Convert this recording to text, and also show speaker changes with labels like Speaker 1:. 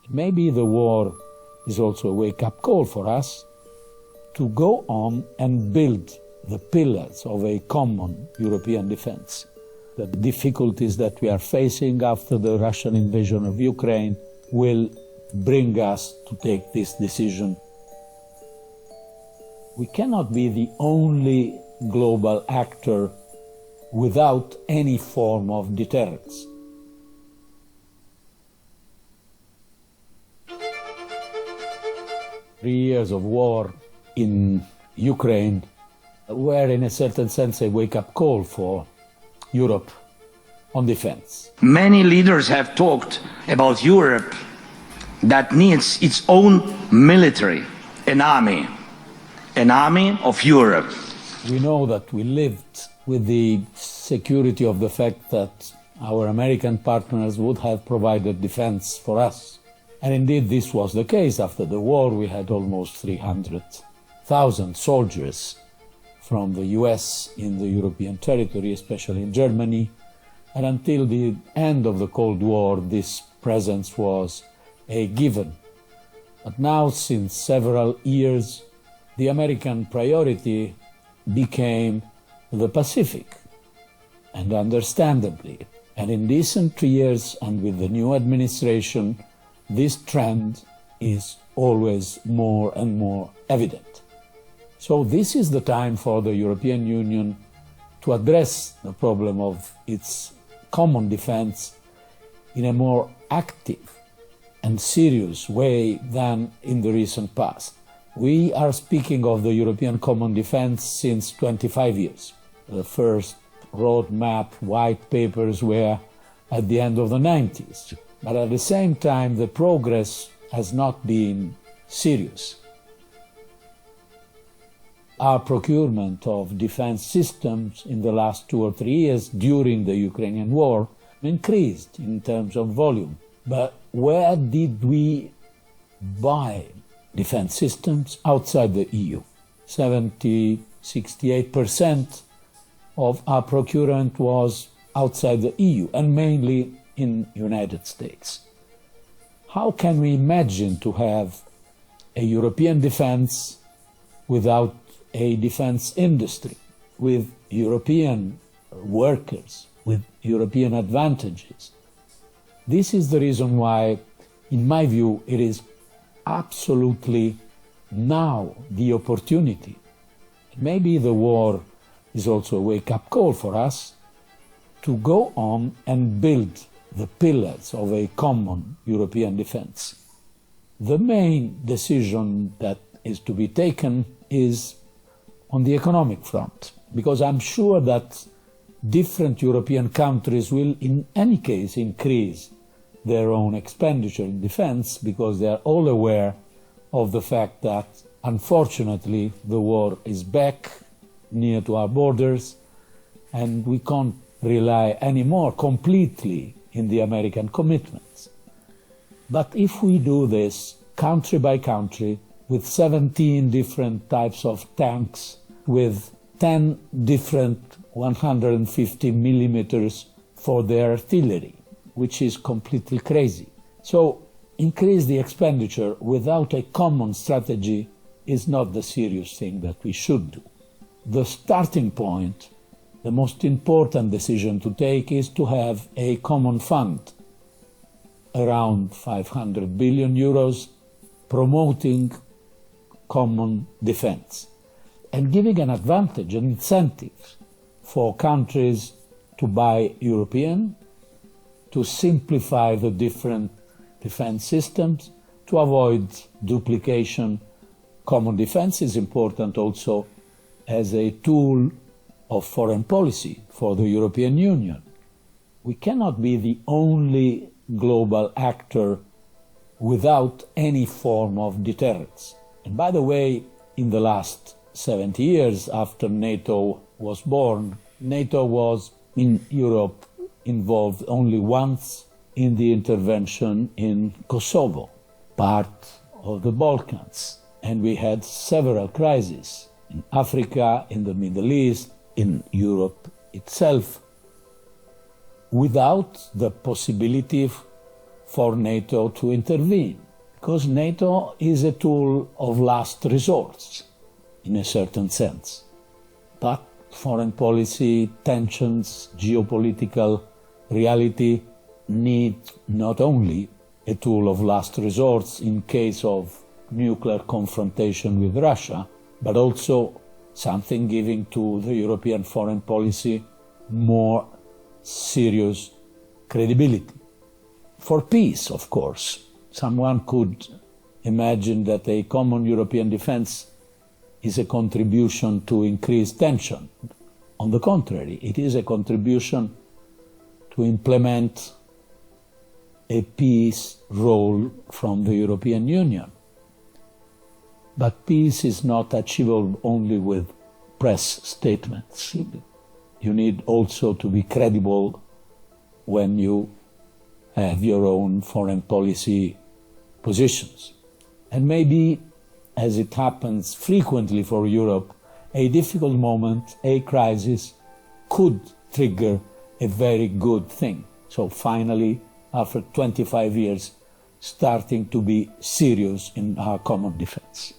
Speaker 1: Maybe the war is also a wake-up call for us to go on and build the pillars of a common European defense. The difficulties that we are facing after the Russian invasion of Ukraine will bring us to take this decision. We cannot be the only global actor without any form of deterrence. 3 years of war in Ukraine were in a certain sense a wake-up call for Europe on defense.
Speaker 2: Many leaders have talked about Europe that needs its own military, an army of Europe.
Speaker 1: We know that we lived with the security of the fact that our American partners would have provided defense for us. And indeed this was the case. After the war we had almost 300,000 soldiers from the US in the European territory, especially in Germany. And until the end of the Cold War this presence was a given. But now, since several years, the American priority became the Pacific, and understandably. And in recent years, and with the new administration, this trend is always more and more evident. So this is the time for the European Union to address the problem of its common defense in a more active and serious way than in the recent past. We are speaking of the European common defense since 25 years. The first roadmap, white papers were at the end of the 90s. But at the same time, the progress has not been serious. Our procurement of defense systems in the last 2 or 3 years during the Ukrainian war increased in terms of volume. But where did we buy defense systems? Outside the EU. 68% of our procurement was outside the EU, and mainly in the United States. How can we imagine to have a European defense without a defense industry, with European workers, with European advantages? This is the reason why, in my view, it is absolutely now the opportunity. Maybe the war is also a wake-up call for us to go on and build the pillars of a common European defense. The main decision that is to be taken is on the economic front, because I'm sure that different European countries will in any case increase their own expenditure in defense, because they are all aware of the fact that, unfortunately, the war is back near to our borders, and we can't rely anymore completely in the American commitments. But if we do this country by country, with 17 different types of tanks, with 10 different 150 millimeters for their artillery, which is completely crazy. So increase the expenditure without a common strategy is not the serious thing that we should do. The starting point, the most important decision to take, is to have a common fund, around 500 billion euros, promoting common defense and giving an advantage, an incentive for countries to buy European, to simplify the different defense systems, to avoid duplication. Common defense is important also as a tool of foreign policy for the European Union. We cannot be the only global actor without any form of deterrence. And by the way, in the last 70 years after NATO was born, NATO was in Europe involved only once in the intervention in Kosovo, part of the Balkans. And we had several crises in Africa, in the Middle East, in Europe itself, without the possibility for NATO to intervene, because NATO is a tool of last resort, in a certain sense. But foreign policy, tensions, geopolitical reality need not only a tool of last resort in case of nuclear confrontation with Russia, but also something giving to the European foreign policy more serious credibility. For peace, of course, someone could imagine that a common European defense is a contribution to increase tension. On the contrary, it is a contribution to implement a peace role from the European Union. But peace is not achievable only with press statements. You need also to be credible when you have your own foreign policy positions. And maybe, as it happens frequently for Europe, a difficult moment, a crisis, could trigger a very good thing. So finally, after 25 years, starting to be serious in our common defense.